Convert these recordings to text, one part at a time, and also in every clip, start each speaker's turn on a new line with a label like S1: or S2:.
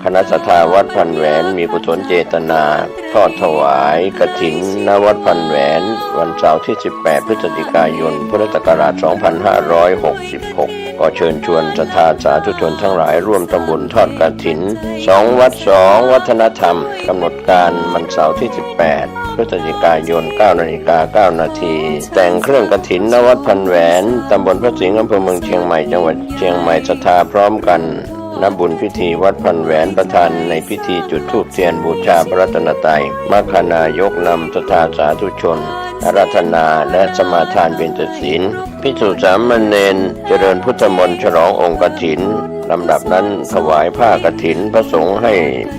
S1: คณะศรัทธาวัดพันแหวนมีกุศลเจตนาทอดถวายกฐินณวัดพันแหวนวันเสาร์ที่18พฤศจิกายนพุทธศักราช2566ก็เชิญชวนศรัทธาสาธุชนทั้งหลายร่วมทำบุญทอดกฐิน2วัด2วัฒนธรรมกำหนดการวันเสาร์ที่18พฤศจิกายน 9:09 น.แต่งเครื่องกฐินณวัดพันแหวนตำบลพระสิงห์อำเภอเมืองเชียงใหม่จังหวัดเชียงใหม่ศรัทธาพร้อมกันณบุญพิธีวัดพันแหวนประธานในพิธีจุดธูปเทียนบูชาพระรัตนตรัยมัคคณายกนำศรัทธาสาธุชนอาราธนาและสมาทานเบญจศีลภิกษุสามเณรเจริญพุทธมนต์ฉลององค์กฐินลำดับนั้นถวายผ้ากฐินพระสงฆ์ให้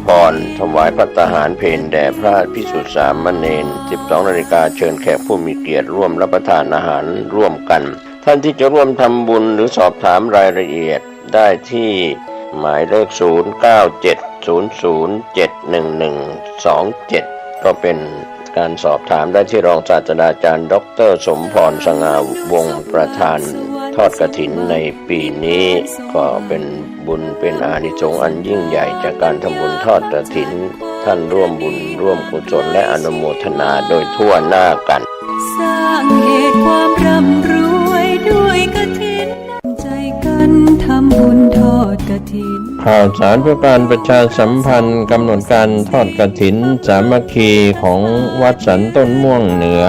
S1: พรถวายภัตตาหารเพลแด่พระภิกษุสามเณร 12 นาฬิกาเชิญแขกผู้มีเกียรติร่วมรับประทานอาหารร่วมกันท่านที่จะร่วมทำบุญหรือสอบถามรายละเอียดได้ที่หมายเลข 0970071127 ก็เป็นการสอบถามได้ที่รองศาสตราจารย์ดร.สมพรสง่าวงศ์ประธานทอดกฐินในปีนี้ก็เป็นบุญเป็นอานิสงส์อันยิ่งใหญ่จากการทำบุญทอดกฐินท่านร่วมบุญร่วมกุศลและอนุโมทนาโดยทั่วหน้ากัน
S2: สร้างเหตุความร่ำรวยด้วยกฐินใจกันทำบุญทอดกฐิน
S1: ข่าวสารเพื่อการประชาสัมพันธ์กำหนดการทอดกฐินสามัคคีของวัดสันต้นม่วงเหนือ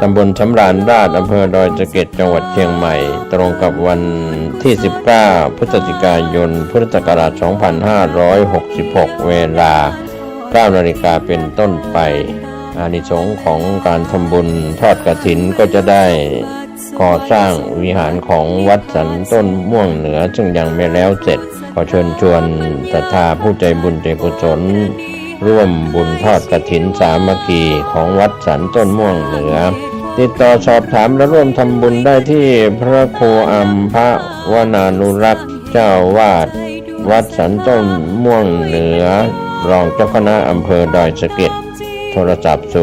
S1: ตำบลสำราญราษฎร์อำเภอดอยสะเก็ดจังหวัดเชียงใหม่ตรงกับวันที่19พฤศจิกายนพุทธศักราช2566เวลา 9 นาฬิกาเป็นต้นไปอานิสงส์ของการทำบุญทอดกฐินก็จะได้ก่อสร้างวิหารของวัดสันต้นม่วงเหนือซึ่งยังไม่แล้วเสร็จขอเชิญชวนศรัทธาผู้ใจบุญใจกุศลร่วมบุญทอดกฐินสามัคคีของวัดสันต้นม่วงเหนือติดต่อสอบถามและร่วมทำบุญได้ที่พระครูอัมพวนานุรักษ์เจ้าวาดวัดสันต้นม่วงเหนือรองเจ้าคณะอำเภอดอยสะเก็ดโทรศัพท์0819500383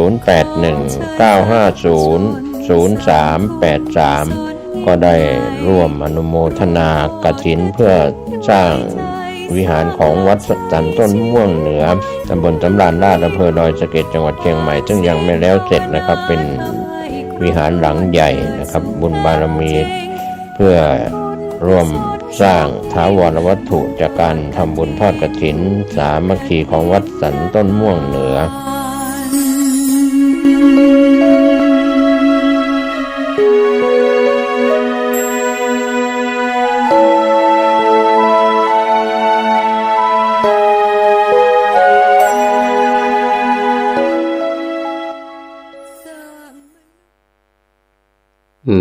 S1: ก็ได้ร่วมอนุโมทนากฐินเพื่อสร้างวิหารของวัดสันต้นม่วงเหนือตำบลสำราญราษฎร์อำเภอดอยสะเก็ดจังหวัดเชียงใหม่ซึ่งยังไม่แล้วเสร็จนะครับเป็นวิหารหลังใหญ่นะครับบุญบารมีเพื่อร่วมสร้างถาวรวัตถุจากการทำบุญทอดกฐินสามัคคีของวัดสันต้นม่วงเหนือ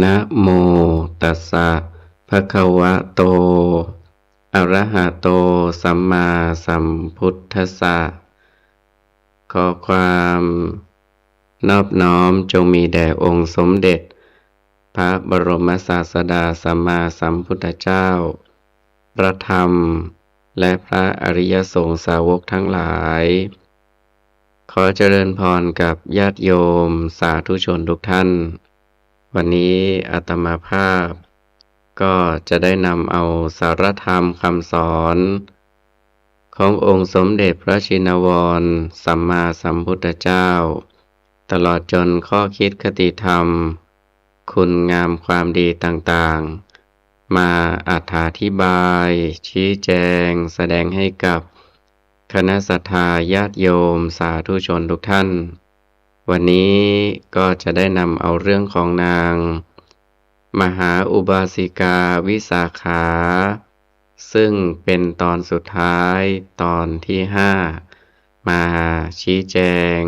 S3: นะโมตัสสะภะคะวะโตอะระหะโตสัมมาสัมพุทธัสสะขอความนอบน้อมจงมีแด่องค์สมเด็จพระบรมศาสดาสัมมาสัมพุทธเจ้าพระธรรมและพระอริยสงฆ์สาวกทั้งหลายขอเจริญพรกับญาติโยมสาธุชนทุกท่านวันนี้อาตมาภาพก็จะได้นำเอาสารธรรมคำสอนขององค์สมเด็จพระชินวรสัมมาสัมพุทธเจ้าตลอดจนข้อคิดคติธรรมคุณงามความดีต่างๆมาอธิบายชี้แจงแสดงให้กับคณะศรัทธาญาติโยมสาธุชนทุกท่านวันนี้ก็จะได้นำเอาเรื่องของนางมหาอุบาสิกาวิสาขาซึ่งเป็นตอนสุดท้ายตอนที่5มาชี้แจง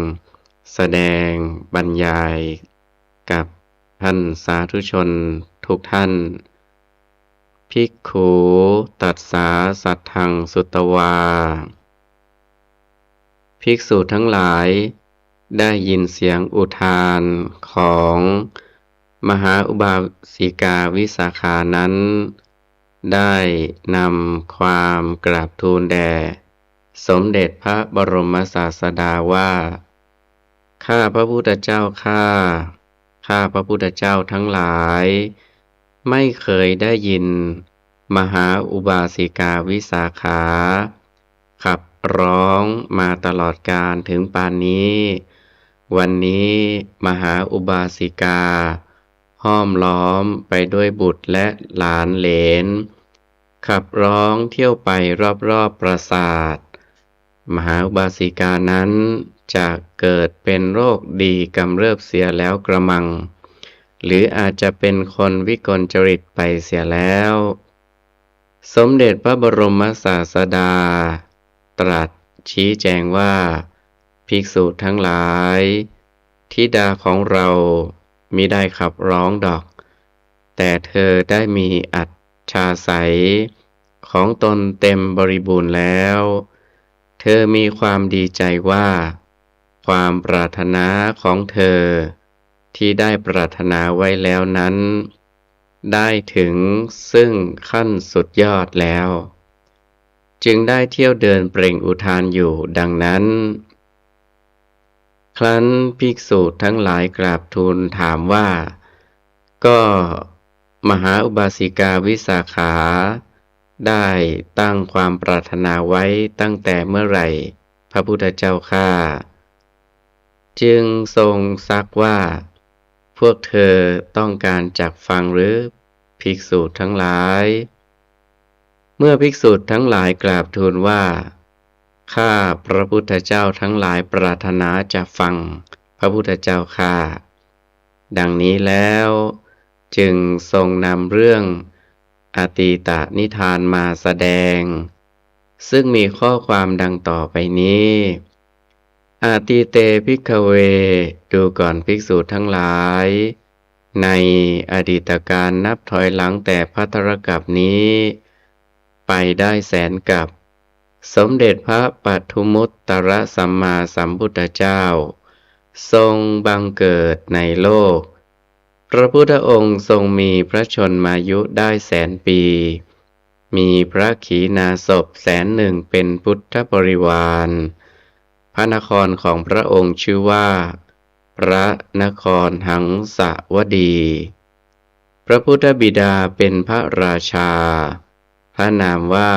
S3: แสดงบรรยายกับท่านสาธุชนทุกท่านภิกขุตัสสาสัทธังสุตวาภิกษุทั้งหลายได้ยินเสียงอุทานของมหาอุบาสิกาวิสาขานั้นได้นำความกราบทูลแด่สมเด็จพระบรมศาสดาว่าข้าพระพุทธเจ้าข้าพระพุทธเจ้าทั้งหลายไม่เคยได้ยินมหาอุบาสิกาวิสาขาค ร้องมาตลอดกาลถึงปานนี้ วันนี้มหาอุบาสิกา ห้อมล้อมไปด้วยบุตรและหลานเหลน ขับร้องเที่ยวไปรอบๆปราสาท มหาอุบาสิกานั้นจะเกิดเป็นโรคดีกำเริบเสียแล้วกระมัง หรืออาจจะเป็นคนวิกลจริตไปเสียแล้ว สมเด็จพระบรมศาสดา ตรัสชี้แจงว่า ภิกษุทั้งหลายธิดาของเรามิได้ขับร้องดอก แต่เธอได้มีอัจฉริยของตนเต็มบริบูรณ์แล้ว เธอมีความดีใจว่า ความปรารถนาของเธอที่ได้ปรารถนาไว้แล้วนั้น ได้ถึงซึ่งขั้นสุดยอดแล้ว จึงได้เที่ยวเดินเปล่งอุทานอยู่ดังนั้น ครั้นภิกษุทั้งหลายกราบทูลถามว่า ก็มหาอุบาสิกาวิสาขา ได้ตั้งความปรารถนาไว้ตั้งแต่เมื่อไหร่พระพุทธเจ้าข้าจึงทรงซักว่า พวกเธอต้องการจักฟังหรือภิกษุทั้งหลาย เมื่อภิกษุทั้งหลายกราบทูลว่าข้าพระพุทธเจ้าทั้งหลายปรารถนาจะฟังพระพุทธเจ้าข้าดังนี้แล้วจึงทรงนำเรื่องอตีตนิทานมาแสดง ซึ่งมีข้อความดังต่อไปนี้อาติเตภิกขเวดูก่อนภิกษุทั้งหลายในอดีตการนับถอยหลังแต่ภัทรกัปนี้ไปได้แสนกัปสมเด็จพระปัทุมุตตรสัมมาสัมพุทธเจ้าทรงบังเกิดในโลกพระพุทธองค์ทรงมีพระชนมายุได้แสนปีมีพระขีณาสพ100,000เป็นพุทธบริวารพระนครของพระองค์ชื่อว่าพระนครหังสาวดีพระพุทธบิดาเป็นพระราชาพระนามว่า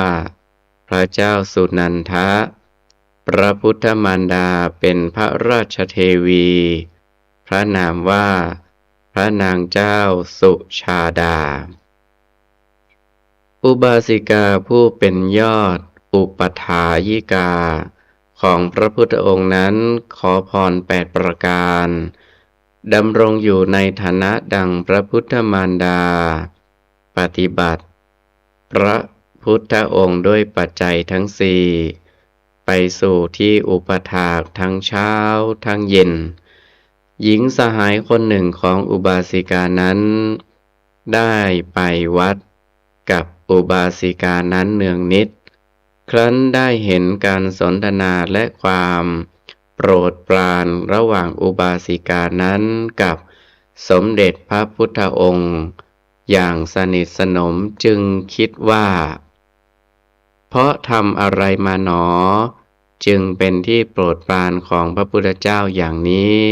S3: พระเจ้าสุนันทะพระพุทธมารดาเป็นพระราชเทวีพระนามว่าพระนางเจ้าสุชาดาอุบาสิกาผู้เป็นยอดอุปถายิกาของพระพุทธองค์นั้นขอพร8ประการดำรงอยู่ในฐานะดังพระพุทธมารดาปฏิบัติพระพุทธองค์ด้วยปัจจัยทั้งสี่ไปสู่ที่อุปถากทั้งเช้าทั้งเย็นหญิงสหายคนหนึ่งของอุบาสิกานั้นได้ไปวัดกับอุบาสิกานั้นเนืองนิดครั้นได้เห็นการสนทนาและความโปรดปรานระหว่างอุบาสิกานั้นกับสมเด็จพระพุทธองค์อย่างสนิทสนมจึงคิดว่าเพราะทำอะไรมาหนอจึงเป็นที่โปรดปรานของพระพุทธเจ้าอย่างนี้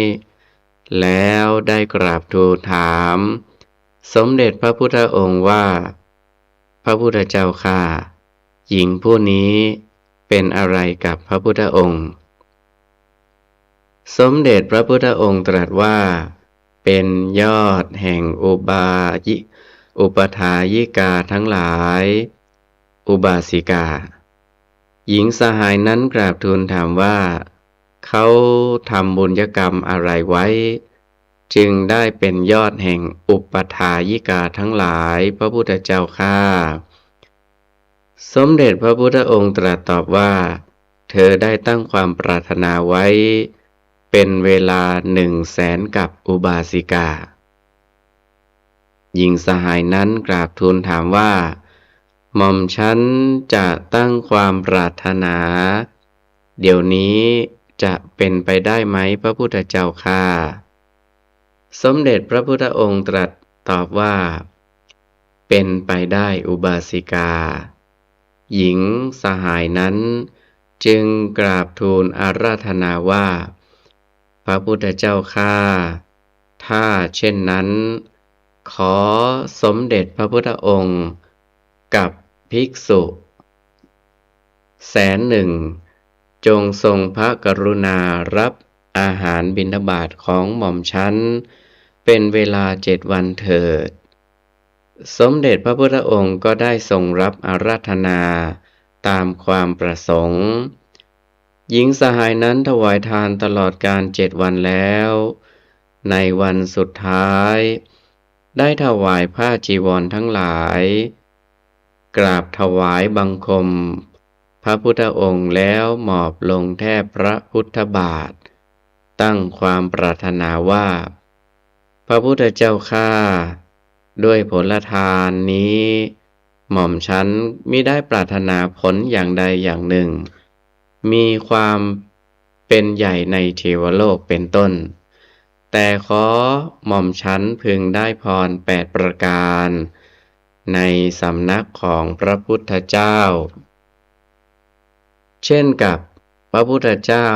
S3: แล้วได้กราบทูลถามสมเด็จพระพุทธองค์ว่าพระพุทธเจ้าข้าหญิงผู้นี้เป็นอะไรกับพระพุทธองค์สมเด็จพระพุทธองค์ตรัสว่าเป็นยอดแห่งอุปถายิกาทั้งหลายอุบาสิกาหญิงสหายนั้นกราบทูลถามว่าเขาทำบุญกรรมอะไรไว้จึงได้เป็นยอดแห่งอุปถายิกาทั้งหลายพระพุทธเจ้าข้าสมเด็จพระพุทธองค์ตรัสตอบว่าเธอได้ตั้งความปรารถนาไว้เป็นเวลา100,000กับอุบาสิกาหญิงสหายนั้นกราบทูลถามว่าหม่อมฉันจะตั้งความปรารถนาเดี๋ยวนี้จะเป็นไปได้ไหมพระพุทธเจ้าข้าสมเด็จพระพุทธองค์ตรัสตอบว่าเป็นไปได้อุบาสิกาหญิงสหายนั้นจึงกราบทูลอาราธนาว่าพระพุทธเจ้าข้าถ้าเช่นนั้นขอสมเด็จพระพุทธองค์กับภิกษุ100,000 จงทรงพระกรุณารับอาหารบิณฑบาตของหม่อมฉันเป็นเวลา7 วันเถิดสมเด็จพระพุทธองค์ก็ได้ทรงรับอาราธนาตามความประสงค์หญิงสหายนั้นถวายทานตลอดการ7 วันแล้วในวันสุดท้ายได้ถวายผ้าจีวรทั้งหลายกราบถวายบังคมพระพุทธองค์แล้วหมอบลงแทบพระพุทธบาทตั้งความปรารถนาว่าพระพุทธเจ้าข้าด้วยผลทานนี้หม่อมฉันมิได้ปรารถนาผลอย่างใดอย่างหนึ่งมีความเป็นใหญ่ในเทวโลกเป็นต้นแต่ขอหม่อมฉันพึงได้พร8 ประการในสำนักของพระพุทธเจ้าเช่นกับพระพุทธเจ้า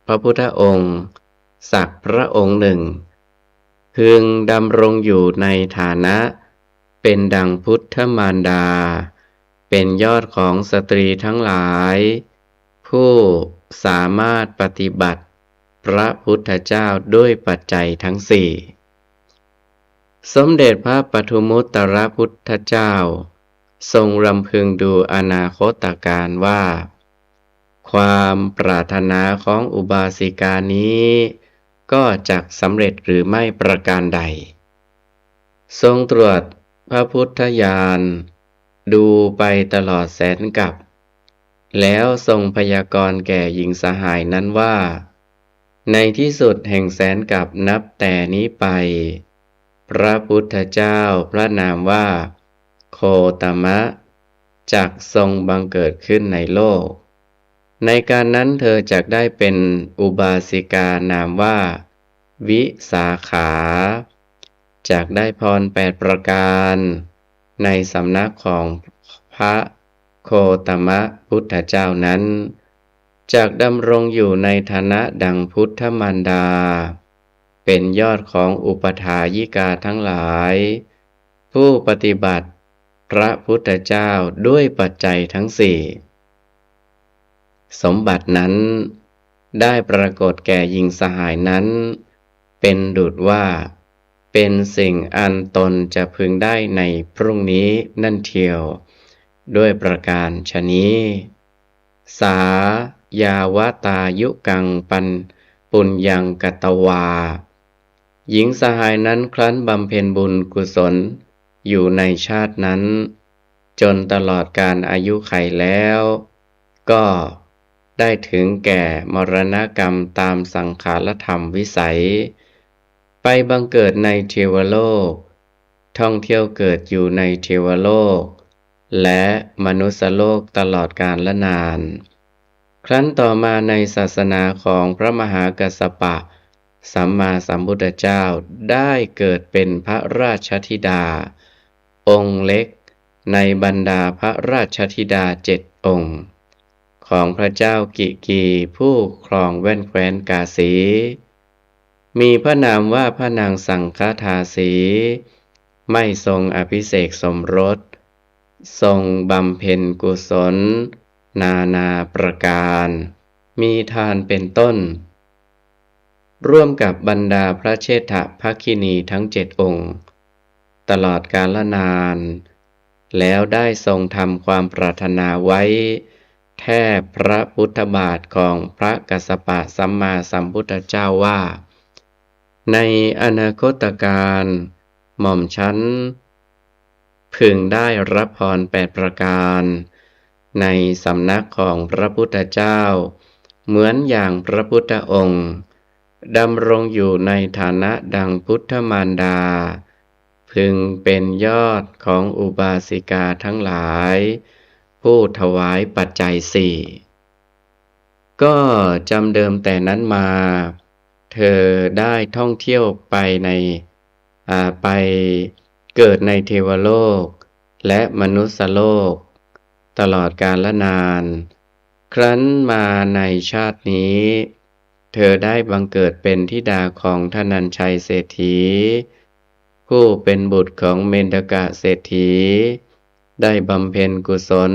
S3: พระพุทธองค์สักพระองค์หนึ่งพึงดำรงอยู่ในฐานะเป็นดังพุทธมารดาเป็นยอดของสตรีทั้งหลายผู้สามารถปฏิบัติพระพุทธเจ้าด้วยปัจจัยทั้งสี่สมเด็จพระปทุมมุตตรพุทธเจ้าทรงรำพึงดูอนาคตการว่าความปรารถนาของอุบาสิกานี้ก็จักสำเร็จหรือไม่ประการใดทรงตรวจพระพุทธญาณดูไปตลอดแสนกับแล้วทรงพยากรณ์แก่หญิงสหายนั้นว่าในที่สุดแห่งแสนกับนับแต่นี้ไปพระพุทธเจ้าพระนามว่าโคตมะจักทรงบังเกิดขึ้นในโลกในการนั้นเธอจักได้เป็นอุบาสิกานามว่าวิสาขาจักได้พร8 ประการในสำนักของพระโคตมะพุทธเจ้านั้นจักดำรงอยู่ในฐานะดังพุทธมารดาเป็นยอดของอุปถายิกาทั้งหลายผู้ปฏิบัติพระพุทธเจ้าด้วยปัจจัยทั้งสี่สมบัตินั้นได้ปรากฏแก่หญิงสหายนั้นเป็นดุจว่าเป็นสิ่งอันตนจะพึงได้ในพรุ่งนี้นั่นเทียวด้วยประการฉะนี้สายาวตายุกังปันปุญญังกตวาหญิงสหายนั้นครั้นบำเพ็ญบุญกุศลอยู่ในชาตินั้นจนตลอดการอายุไขแล้วก็ได้ถึงแก่มรณกรรมตามสังขารธรรมวิสัยไปบังเกิดในเทวโลกท่องเที่ยวเกิดอยู่ในเทวโลกและมนุสโลกตลอดกาลนานครั้นต่อมาในศาสนาของพระมหากัสสปะสัมมาสัมพุทธเจ้าได้เกิดเป็นพระราชธิดาองค์เล็กในบรรดาพระราชธิดา7 องค์ของพระเจ้ากิกีผู้ครองแว่นแคว้นกาสีมีพระนามว่าพระนางสังฆทาสีไม่ทรงอภิเษกสมรสทรงบำเพ็ญกุศลนานาประการมีทานเป็นต้นร่วมกับบรรดาพระเชษฐภคินีทั้ง7 องค์ตลอดกาลนานแล้วได้ทรงทำความปรารถนาไว้แทบพระพุทธบาทของพระกัสสปะสัมมาสัมพุทธเจ้าว่าในอนาคตการหม่อมฉันพึงได้รับพร8 ประการในสำนักของพระพุทธเจ้าเหมือนอย่างพระพุทธองค์ดำรงอยู่ในฐานะดังพุทธมารดาพึงเป็นยอดของอุบาสิกาทั้งหลายผู้ถวายปัจจัย4ก็จำเดิมแต่นั้นมาเธอได้ท่องเที่ยวไปเกิดในเทวโลกและมนุสโลกตลอดกาลนานครั้นมาในชาตินี้เธอได้บังเกิดเป็นธิดาของธนัญชัยเศรษฐีผู้เป็นบุตรของเมนทกะเศรษฐีได้บำเพ็ญกุศล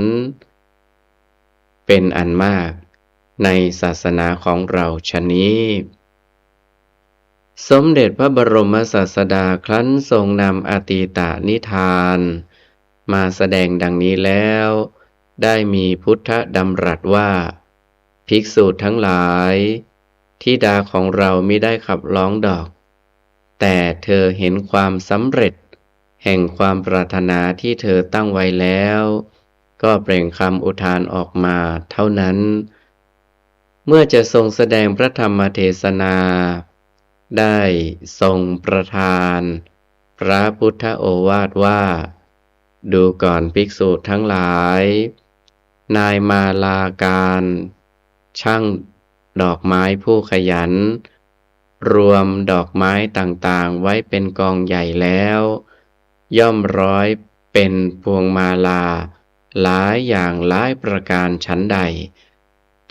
S3: เป็นอันมาก ในศาสนาของเราชะนี้ สมเด็จพระบรมศาสดาครั้นทรงนำอตีตนิทานมาแสดงดังนี้แล้ว ได้มีพุทธดำรัสว่า ภิกษุทั้งหลายธิดาของเรามิได้ขับร้องดอก แต่เธอเห็นความสำเร็จแห่งความปรารถนาที่เธอตั้งไว้แล้ว ก็เปล่งคำอุทานออกมาเท่านั้น เมื่อจะทรงแสดงพระธรรมเทศนา ได้ทรงประทานพระพุทธโอวาทว่า ดูก่อนภิกษุทั้งหลาย นายมาลาการช่างดอกไม้ผู้ขยัน รวมดอกไม้ต่างๆไว้เป็นกองใหญ่แล้ว ย่อมร้อยเป็นพวงมาลาหลายอย่างหลายประการฉันใด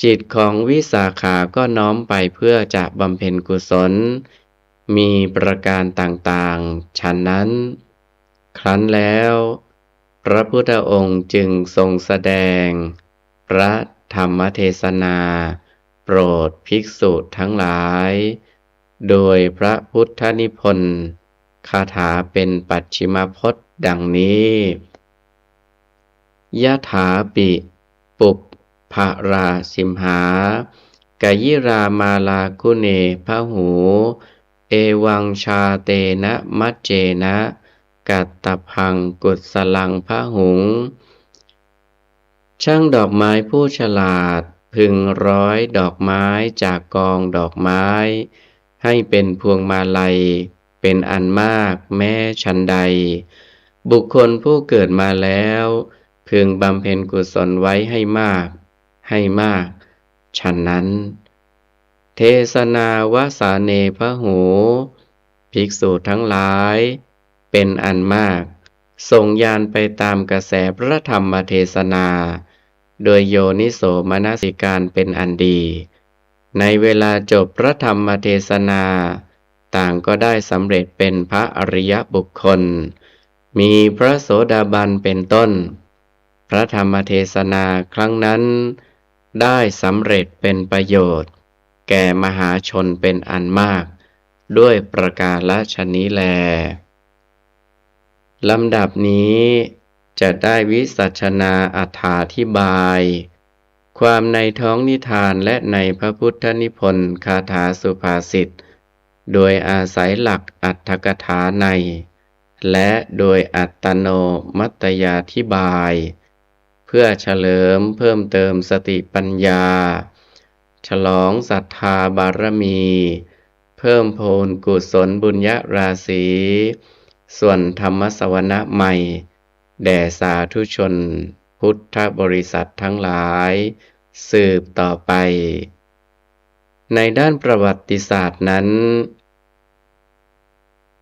S3: จิตของวิสาขาก็น้อมไปเพื่อจะบำเพ็ญกุศลมีประการต่างๆฉะนั้น ครั้นแล้วพระพุทธองค์จึงทรงแสดงพระธรรมเทศนาโปรดภิกษุทั้งหลาย โดยพระพุทธนิพนธ์คาถาเป็นปัจฉิมพจน์ดังนี้ยะถาปิปุปภราสิมหากยิรามาลาคุเนพหูเอวังชาเตนะมัจเจนะกัตตพังกุศลังพหุงช่างดอกไม้ผู้ฉลาดพึงร้อยดอกไม้จากกองดอกไม้ให้เป็นพวงมาลัยเป็นอันมากแม้ฉันใดบุคคลผู้เกิดมาแล้วพึงบำเพ็ญกุศลไว้ให้มากฉะนั้นเทศนาวสาเนพหูภิกษุทั้งหลายเป็นอันมากส่งญาณไปตามกระแสพระธรรมเทศนาโดยโยนิโสมนสิการเป็นอันดีในเวลาจบพระธรรมเทศนาต่างก็ได้สำเร็จเป็นพระอริยบุคคลมีพระโสดาบันเป็นต้นพระธรรมเทศนาครั้งนั้นได้สำเร็จเป็นประโยชน์แก่มหาชนเป็นอันมากด้วยประการฉนี้แลลำดับนี้จะได้วิสัชนาอรรถาธิบายความในท้องนิทานและในพระพุทธนิพนธ์คาถาสุภาษิตโดยอาศัยหลักอรรถกถาในและโดยอัตโนมัตยาธิบายเพื่อเฉลิมเพิ่มเติมสติปัญญาฉลองศรัทธาบารมีเพิ่มพูนกุศลบุญญราศีส่วนธรรมสวนะใหม่แด่สาธุชนพุทธบริษัททั้งหลายสืบต่อไปในด้านประวัติศาสตร์นั้น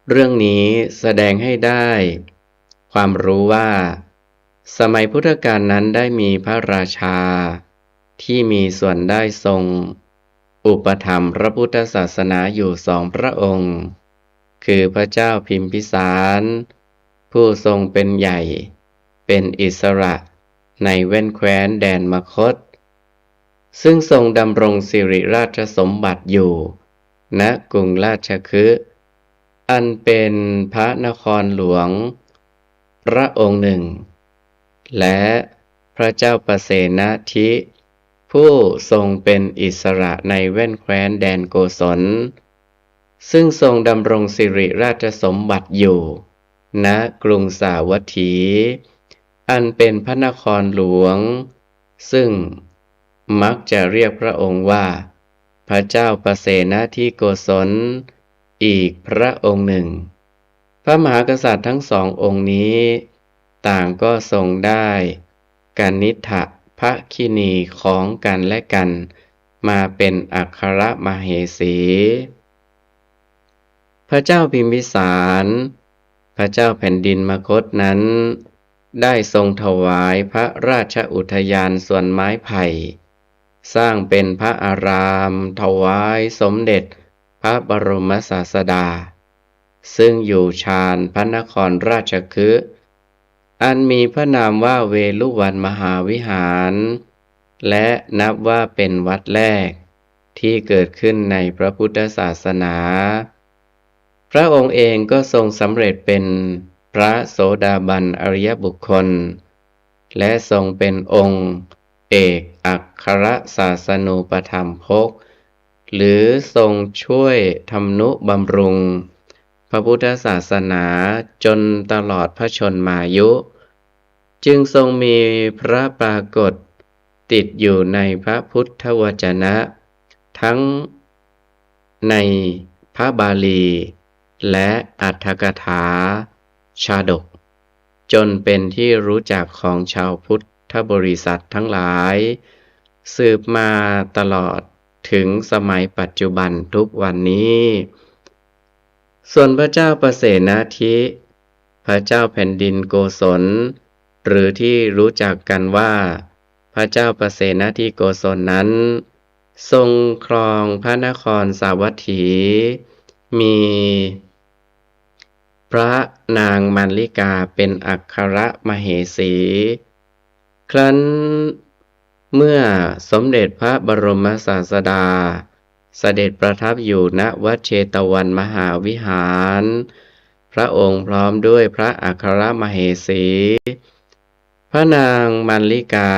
S3: เรื่องนี้แสดงให้ได้ความรู้ว่าสมัยพุทธกาลนั้นได้มีพระราชาที่มีส่วนได้ทรงอุปถัมภ์พระพุทธศาสนาอยู่สองพระองค์คือพระเจ้าพิมพิสารผู้ทรงเป็นใหญ่เป็นอิสระในแว่นแคว้นแดนมคธซึ่งทรงดำรงสิริราชสมบัติอยู่ณกรุงราชคฤห์อันเป็นพระนครหลวงพระองค์หนึ่งและพระเจ้าประเสนทิผู้ทรงเป็นอิสระในแว่นแคว้นแดนโกศลซึ่งทรงดำรงสิริราชสมบัติอยู่ณกรุงสาวัตถีอันเป็นพระนครหลวงซึ่งมักจะเรียกพระองค์ว่าพระเจ้าประเสนทิโกศลอีกพระองค์หนึ่งพระมหากษัตริย์ทั้งสององค์นี้ต่างก็ทรงได้กนิษฐภคินีของกันและกันมาเป็นอัครมเหสีพระเจ้าพิมพิสารพระเจ้าแผ่นดินมคธนั้นได้ทรงถวายพระราชอุทยานส่วนไม้ไผ่สร้างเป็นพระอารามถวายสมเด็จพระบรมศาสดาซึ่งอยู่ชานพระนครราชคฤห์อันมีพระนามว่าเวฬุวันมหาวิหาร และนับว่าเป็นวัดแรกที่เกิดขึ้นในพระพุทธศาสนา พระองค์เองก็ทรงสำเร็จเป็นพระโสดาบันอริยบุคคลและทรงเป็นองค์เอกอัครศาสนูปถัมภกหรือทรงช่วยทำนุบำรุงพระพุทธศาสนาจนตลอดพระชนมายุ จึงทรงมีพระปรากฏติดอยู่ในพระพุทธวจนะทั้งในพระบาลีและอรรถกถาชาดกจนเป็นที่รู้จักของชาวพุทธบริษัททั้งหลายสืบมาตลอดถึงสมัยปัจจุบันทุกวันนี้ส่วนพระเจ้าประเสนทิพระเจ้าแผ่นดินโกศลหรือที่รู้จักกันว่าพระเจ้าประเสนทิโกศลนั้นทรงครองพระนครสาวัตถีมีพระนางมัลลิกาเป็นอัครมเหสี ครั้นเมื่อสมเด็จพระบรมศาสดาเสด็จประทับอยู่ณวัดเชตวันมหาวิหารพระองค์พร้อมด้วยพระอัครมเหสี พระนางมัลลิกา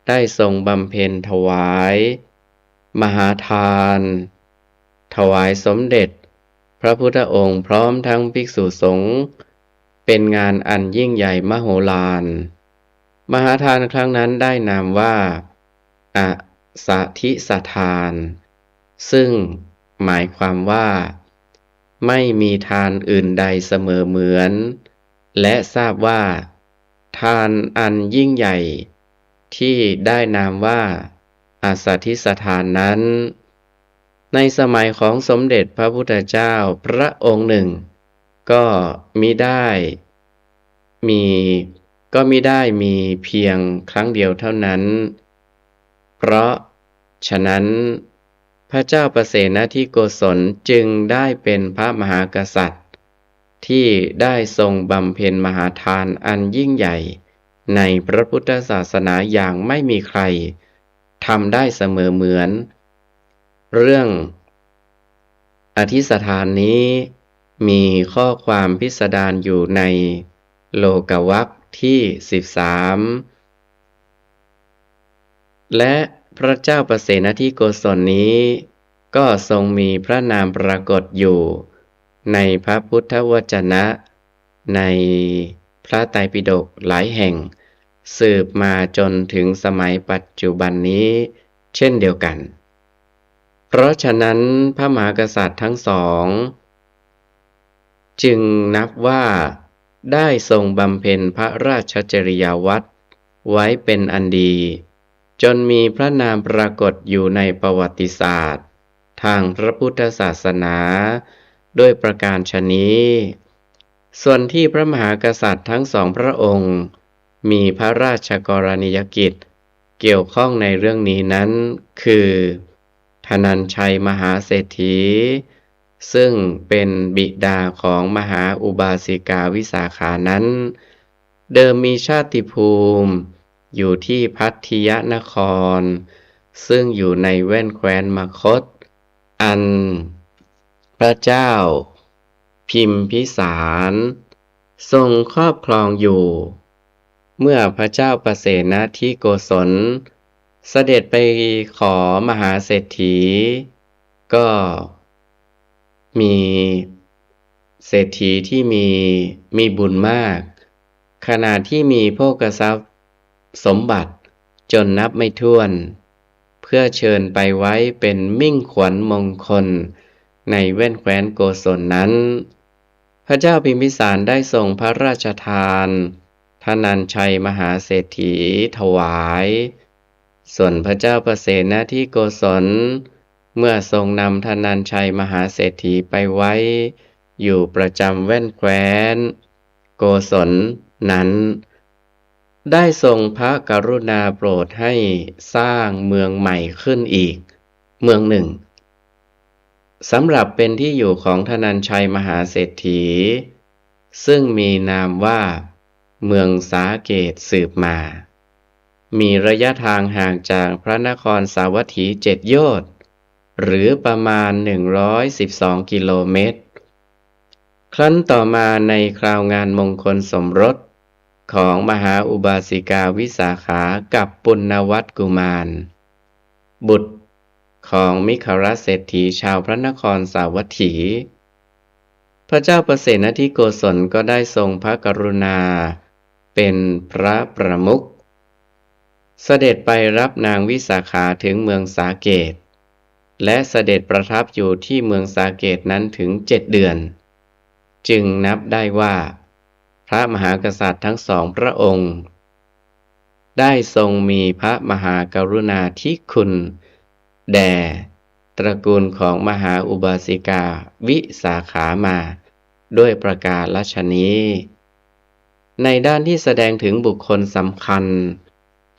S3: ได้ทรงบำเพ็ญถวายมหาทานถวายสมเด็จพระพุทธองค์พร้อมทั้งภิกษุสงฆ์เป็นงานอันยิ่งใหญ่มโหฬารมหาทานครั้งนั้นได้นามว่าอสาธิสทานซึ่งหมายความว่าไม่มีทานอื่นใดเสมอเหมือนและทราบว่าทานอันยิ่งใหญ่ที่ได้นามว่าอาสาธิสทานนั้นในสมัยของสมเด็จพระพุทธเจ้าพระองค์หนึ่งก็มิได้มีเพียงครั้งเดียวเท่านั้นเพราะฉะนั้นพระเจ้าประเสนทิโกศลจึงได้เป็นพระมหากษัตริย์ที่ได้ทรงบำเพ็ญมหาทานอันยิ่งใหญ่ในพระพุทธศาสนาอย่างไม่มีใครทำได้เสมอเหมือนเรื่องอธิสถานนี้มีข้อความพิสดารอยู่ในโลกวรรคที่13และพระเจ้าประเสนทิโกศลนี้ก็ทรงมีพระนามปรากฏอยู่ในพระพุทธวจนะในพระไตรปิฎกหลายแห่งสืบมาจนถึงสมัยปัจจุบันนี้เช่นเดียวกันเพราะฉะนั้นพระมหากษัตริย์ทั้งสองจึงนับว่าได้ทรงบำเพ็ญพระราชจริยวัตรไว้เป็นอันดีจนมีพระนามปรากฏอยู่ในประวัติศาสตร์ทางพระพุทธศาสนาด้วยประการฉะนี้ส่วนที่พระมหากษัตริย์ทั้งสองพระองค์มีพระราชกรณียกิจเกี่ยวข้องในเรื่องนี้นั้นคือธนัญชัยมหาเศรษฐีซึ่งเป็นบิดาของมหาอุบาสิกาวิสาขานั้นเดิมมีชาติภูมิอยู่ที่พัทยนครซึ่งอยู่ในแว่นแคว้นมคธอันพระเจ้าพิมพิสารทรงครอบครองอยู่เมื่อพระเจ้าประเสนทิโกศลเสด็จไปขอมหาเศรษฐีก็มีเศรษฐีที่มีบุญมากขณะที่มีโภคทรัพย์สมบัติจนนับไม่ถ้วนเพื่อเชิญไปไว้เป็นมิ่งขวัญมงคลในแว่นแคว้นโกศลนั้นพระเจ้าพิมพิสารได้ทรงพระราชทานธนัญชัยมหาเศรษฐีถวายส่วนพระเจ้าประเสนทิโกศลเมื่อทรงนำธนัญชัยมหาเศรษฐีไปไว้อยู่ประจำแว่นแคว้นโกศลนั้นได้ทรงพระกรุณาโปรดให้สร้างเมืองใหม่ขึ้นอีกเมืองหนึ่งสำหรับเป็นที่อยู่ของธนัญชัยมหาเศรษฐีซึ่งมีนามว่าเมืองสาเกตสืบมา มีระยะทางห่างจากพระนครสาวัตถี7 โยชน์หรือประมาณ112 กิโลเมตรครั้นต่อมาในคราวงานมงคลสมรสของมหาอุบาสิกาวิสาขากับปุณณวัตรกุมารบุตรของมิครเศรษฐีชาวพระนครสาวัตถีพระเจ้าประเสนทิโกศลก็ได้ทรงพระกรุณาเป็นพระประมุขเสด็จไปรับนางวิสาขาถึงเมืองสาเกตและเสด็จประทับอยู่ที่เมืองสาเกตนั้นถึง7 เดือนจึงนับได้ว่าพระมหากษัตริย์ทั้งสองพระองค์ได้ทรงมีพระมหากรุณาธิคุณแด่ตระกูลของมหาอุบาสิกาวิสาขามาด้วยประการฉนี้ในด้านที่แสดงถึงบุคคลสำคัญ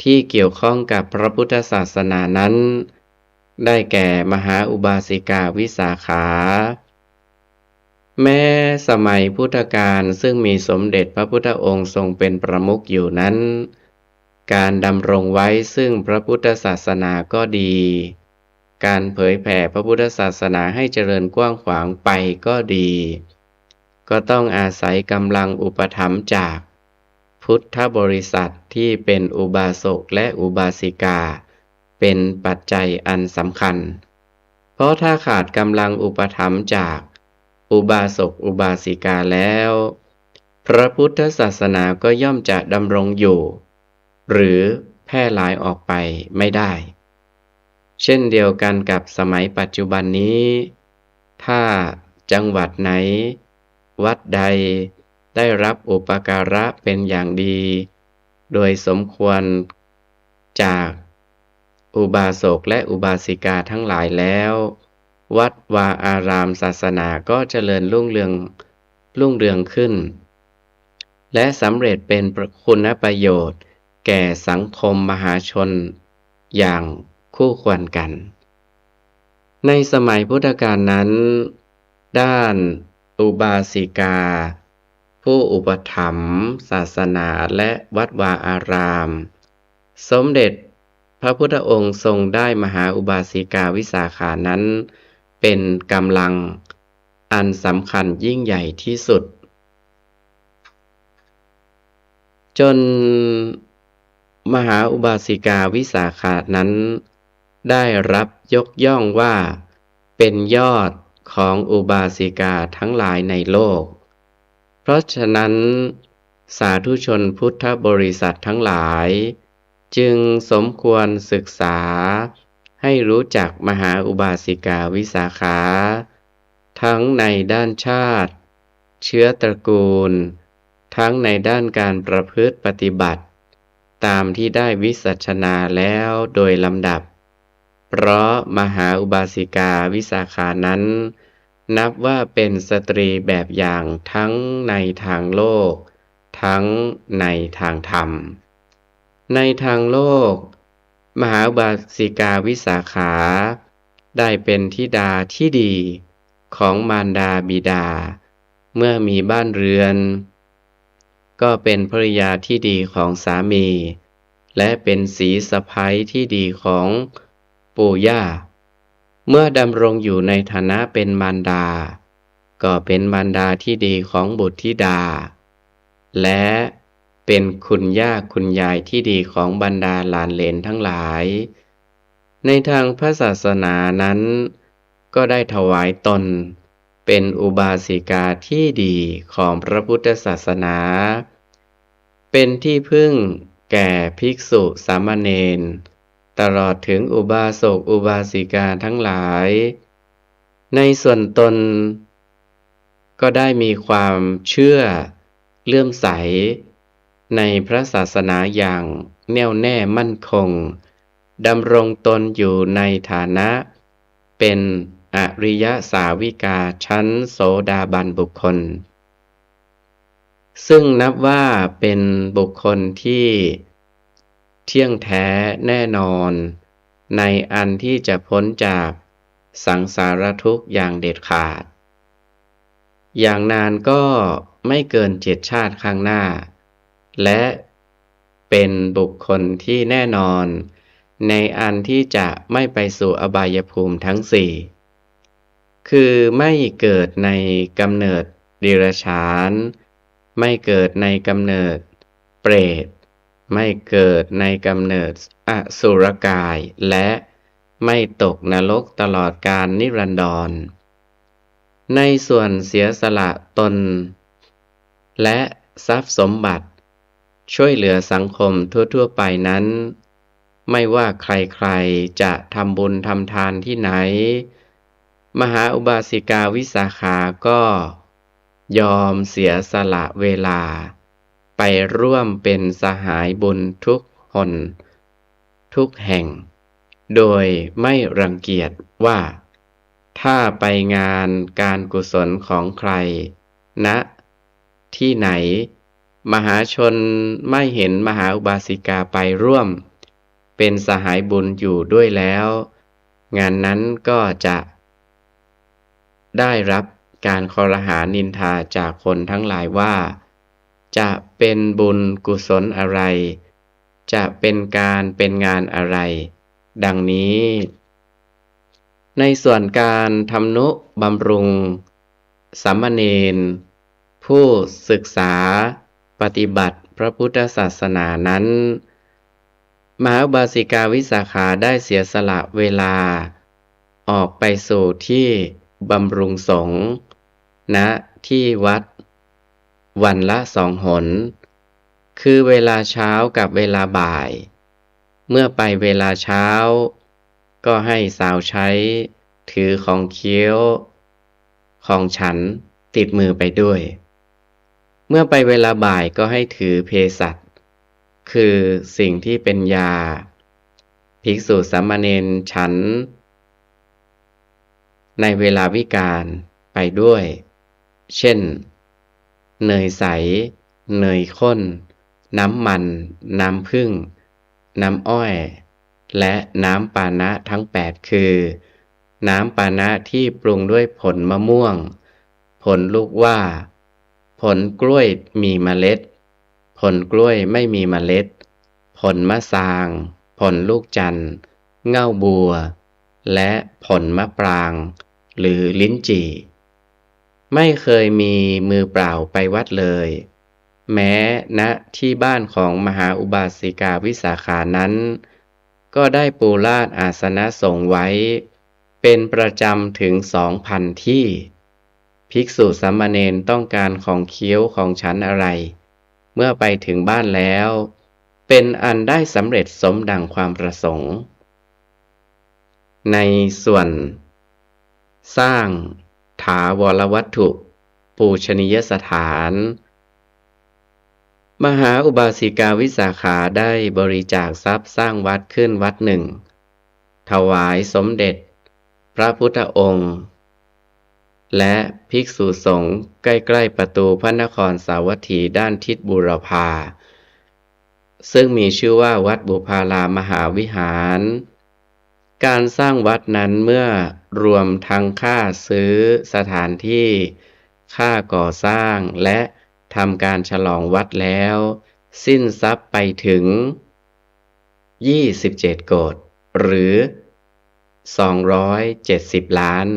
S3: ที่เกี่ยวข้องกับพระพุทธศาสนานั้นได้แก่มหาอุบาสิกาวิสาขาแม้สมัยพุทธกาลซึ่งมีสมเด็จพระพุทธองค์ทรงเป็นประมุขอยู่นั้นการดำรงไว้ซึ่งพระพุทธศาสนาก็ดีการเผยแผ่พระพุทธศาสนาให้เจริญกว้างขวางไปก็ดีก็ต้องอาศัยกำลังอุปถัมภ์จากพุทธบริษัทที่เป็นอุบาสกและอุบาสิกาเป็นปัจจัยอันสำคัญเพราะถ้าขาดกำลังอุปถัมภ์จากอุบาสกอุบาสิกาแล้วพระพุทธศาสนาก็ย่อมจะดำรงอยู่หรือแพร่หลายออกไปไม่ได้เช่นเดียวกันกับสมัยปัจจุบันนี้ถ้าจังหวัดไหนวัดใดได้รับอุปการะเป็นอย่างดีโดยสมควรจากอุบาสกและอุบาสิกาทั้งหลายแล้ววัดวาอารามศาสนาก็เจริญรุ่งเรืองขึ้นและสำเร็จเป็นคุณประโยชน์แก่สังคมมหาชนอย่างคู่ควรกันในสมัยพุทธกาลนั้นด้านอุบาสิกาผู้อุปถัมภ์ศาสนาและวัดวาอารามสมเด็จพระพุทธองค์ทรงได้มหาอุบาสิกาวิสาขานั้นเป็นกำลังอันสำคัญยิ่งใหญ่ที่สุดจนมหาอุบาสิกาวิสาขานั้นได้รับยกย่องว่าเป็นยอดของอุบาสิกาทั้งหลายในโลกเพราะฉะนั้นสาธุชนพุทธบริษัททั้งหลายจึงสมควรศึกษาให้รู้จักมหาอุบาสิกาวิสาขาทั้งในด้านชาติเชื้อตระกูลทั้งในด้านการประพฤติปฏิบัติตามที่ได้วิสัชนาแล้วโดยลำดับเพราะมหาอุบาสิกาวิสาขานั้นนับว่าเป็นสตรีแบบอย่างทั้งในทางโลกทั้งในทางธรรมในทางโลกมหาอุบาสิกาวิสาขาได้เป็นธิดาที่ดีของมารดาบิดาเมื่อมีบ้านเรือนก็เป็นภริยาที่ดีของสามีและเป็นสีสะใภ้ที่ดีของปู่ย่าเมื่อดำรงอยู่ในฐานะเป็นมารดาก็เป็นมารดาที่ดีของบุตรธิดาและเป็นคุณย่าคุณยายที่ดีของบรรดาหลานเหลนทั้งหลายในทางพระศาสนานั้นก็ได้ถวายตนเป็นอุบาสิกาที่ดีของพระพุทธศาสนาเป็นที่พึ่งแก่ภิกษุสามเณรตลอดถึงอุบาสกอุบาสิกาทั้งหลายในส่วนตนก็ได้มีความเชื่อเลื่อมใสในพระศาสนาอย่างแน่วแน่มั่นคงดำรงตนอยู่ในฐานะเป็นอริยสาวิกาชั้นโสดาบันบุคคลซึ่งนับว่าเป็นบุคคลที่เที่ยงแท้แน่นอนในอันที่จะพ้นจากสังสารทุกข์อย่างเด็ดขาดอย่างนานก็ไม่เกิน7 ชาติข้างหน้าและ เป็นบุคคลที่แน่นอนในอันที่จะไม่ไปสู่อบายภูมิทั้งสี่คือไม่เกิดในกำเนิดเดรัจฉานไม่เกิดในกำเนิดเปรตไม่เกิดในกำเนิดอสุรกายและไม่ตกนรกตลอดกาลนิรันดรในส่วนเสียสละตนและทรัพย์สมบัติช่วยเหลือสังคมทั่วๆไปนั้นไม่ว่าใครๆจะทำบุญทำทานที่ไหนมหาอุบาสิกาวิสาขาก็ยอมเสียสละเวลาไปร่วมเป็นสหายบุญทุกหนทุกแห่งโดยไม่รังเกียจว่าถ้าไปงานการกุศลของใครณที่ไหนมหาชนไม่เห็นมหาอุบาสิกาไปร่วมเป็นสหายบุญอยู่ด้วยแล้วงานนั้นก็จะได้รับการคอรหานินทาจากคนทั้งหลายว่าจะเป็นบุญกุศลอะไรจะเป็นการเป็นงานอะไรดังนี้ในส่วนการทำนุบำรุงสามเณรผู้ศึกษาปฏิบัติพระพุทธศาสนานั้นมหาอุบาสิกาวิสาขาได้เสียสละเวลาออกไปสู่ที่บำรุงสงฆ์ณที่วัดวันละ2 หนคือเวลาเช้ากับเวลาบ่ายเมื่อไปเวลาเช้าก็ให้สาวใช้ถือของเคี้ยวของฉันติดมือไปด้วยเมื่อไปเวลาบ่ายก็ให้ถือเภสัชคือสิ่งที่เป็นยาภิกษุสามเณรฉันในเวลาวิกาลไปด้วยเช่นเนยใสเนยข้นน้ำมันน้ำผึ้งน้ำอ้อยและน้ำปานะทั้ง8คือน้ำปานะที่ปรุงด้วยผลมะม่วงผลลูกว่าผลกล้วยมีเมล็ดผลกล้วยไม่มีเมล็ดผลมะสางผลลูกจันทร์เง่าบัวและผลมะปรางหรือลิ้นจี่ไม่เคยมีมือเปล่าไปวัดเลยแม้ณที่บ้านของมหาอุบาสิกาวิสาขานั้นก็ได้ปูลาดอาสนะสงฆ์ไว้เป็นประจำถึง 2,000 ที่ภิกษุสามเณรต้องการของเคี้ยวของฉันอะไรเมื่อไปถึงบ้านแล้วเป็นอันได้สำเร็จสมดังความประสงค์ในส่วนสร้างถาวรวัตถุปูชนียสถานมหาอุบาสิกาวิสาขาได้บริจาคทรัพย์สร้างวัดขึ้นวัดหนึ่งถวายสมเด็จพระพุทธองค์และภิกษุสงฆ์ใกล้ๆประตูพระนครสาวัตถีด้านทิศบูรพาซึ่งมีชื่อว่าวัดบุพารามหาวิหารการสร้างวัดนั้นเมื่อรวมทั้งค่าซื้อสถานที่ค่าก่อสร้างและทำการฉลองวัดแล้วสิ้นทรัพย์ไปถึง27 โกฏหรือ270 ล้าน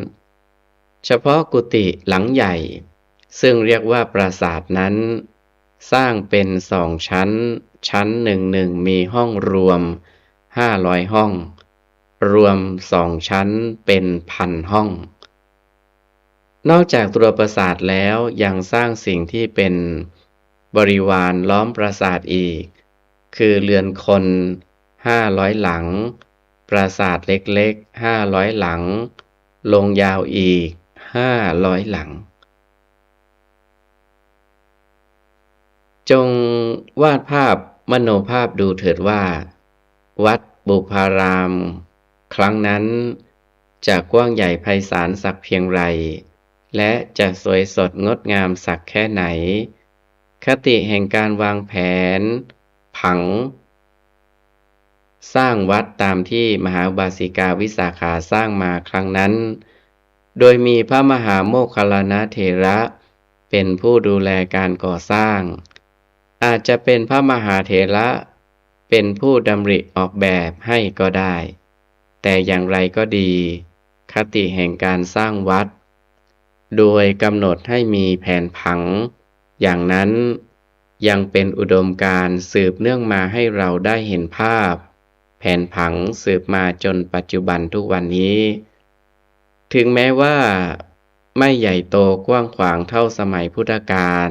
S3: เฉพาะกุฏิหลังใหญ่ซึ่งเรียกว่าปราสาทนั้นสร้างเป็น2 ชั้นชั้นหนึ่งมีห้องรวม500 ห้องรวม2 ชั้นเป็น 1,000 ห้องนอกจากตัวปราสาทแล้วยังสร้างสิ่งที่เป็นบริวารล้อมปราสาทอีกคือเรือนคน500 หลังปราสาทเล็กๆ500 หลังลงยาวอีก500 หลังจงวาดภาพมโนภาพดูเถิดว่าวัดบุพารามครั้งนั้นจะกว้างใหญ่ไพศาลสักเพียงไรและจะสวยสดงดงามสักแค่ไหนคติแห่งการวางแผนผังสร้างวัดตามที่มหาอุบาสิกาวิสาขาสร้างมาครั้งนั้นโดยมีพระมหาโมคคัลลานะเถระเป็นผู้ดูแลการก่อสร้างอาจจะเป็นพระมหาเถระ เป็นผู้ดำริออกแบบให้ก็ได้ แต่อย่างไรก็ดี คติแห่งการสร้างวัด โดยกำหนดให้มีแผนผัง อย่างนั้นยังเป็นอุดมการณ์สืบเนื่องมาให้เราได้เห็นภาพ แผนผังสืบมาจนปัจจุบันทุกวันนี้ ถึงแม้ว่าไม่ใหญ่โตกว้างขวางเท่าสมัยพุทธกาล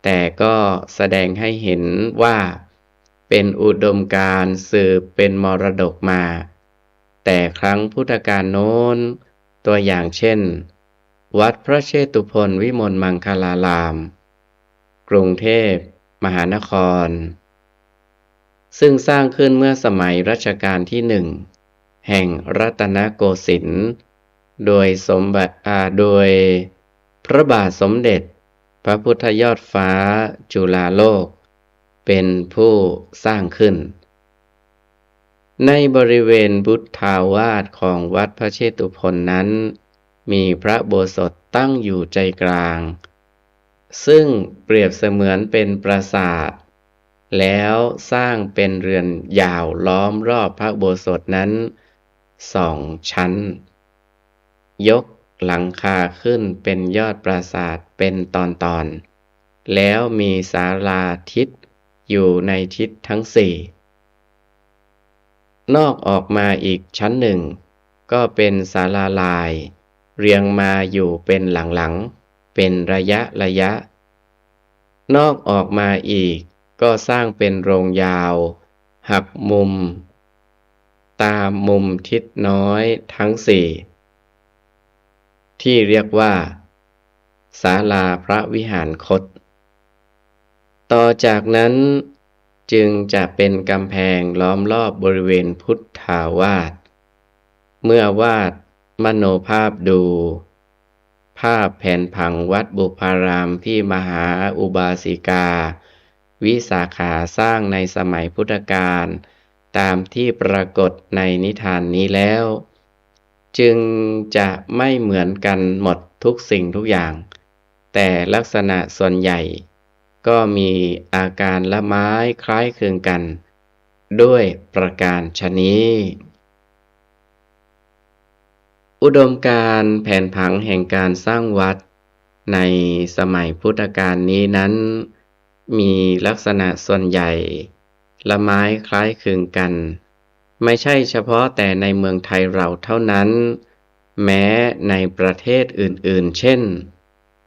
S3: แต่ก็แสดงให้เห็นว่าเป็นอุดมการณ์สืบเป็นมรดกมา แต่ครั้งพุทธกาลโน้น ตัวอย่างเช่น วัดพระเชตุพนวิมลมังคลาราม กรุงเทพมหานคร ซึ่งสร้างขึ้นเมื่อสมัยรัชกาลที่1 แห่งรัตนโกสินทร์ โดยพระบาทสมเด็จพระพุทธยอดฟ้าจุฬาโลกเป็นผู้สร้างขึ้น ในบริเวณบุตรทาวาสของวัดพระเชตุพนนั้น มีพระอุโบสถตั้งอยู่ใจกลาง ซึ่งเปรียบเสมือนเป็นปราสาท แล้วสร้างเป็นเรือนยาวล้อมรอบพระอุโบสถนั้น2 ชั้น ยกหลังคาขึ้นเป็นยอดปราสาทเป็นตอนๆ แล้วมีศาลาทิศอยู่ในทิศทั้ง4 นอกออกมาอีกชั้นหนึ่ง ก็เป็นศาลาลาย เรียงมาอยู่เป็นหลังๆ เป็นระยะ นอกออกมาอีกก็สร้างเป็นโรงยาว หักมุม ตามมุมทิศน้อยทั้ง4 ที่เรียกว่าศาลาพระวิหารคต ต่อจากนั้นจึงจะเป็นกำแพงล้อมรอบบริเวณพุทธาวาส เมื่อวาดมโนภาพดู ภาพแผนผังวัดบุพารามที่มหาอุบาสิกา วิสาขาสร้างในสมัยพุทธกาลตามที่ปรากฏในนิทานนี้แล้ว จึงจะไม่เหมือนกันหมดทุกสิ่งทุกอย่าง แต่ลักษณะส่วนใหญ่ก็มีอาการละไม้คล้ายคลึงกัน ด้วยประการฉะนี้ อุดมการณ์แผนผังแห่งการสร้างวัดในสมัยพุทธกาลนี้นั้น มีลักษณะส่วนใหญ่ละไม้คล้ายคลึงกัน ไม่ใช่เฉพาะแต่ในเมืองไทยเราเท่านั้น แม้ในประเทศอื่นๆ เช่น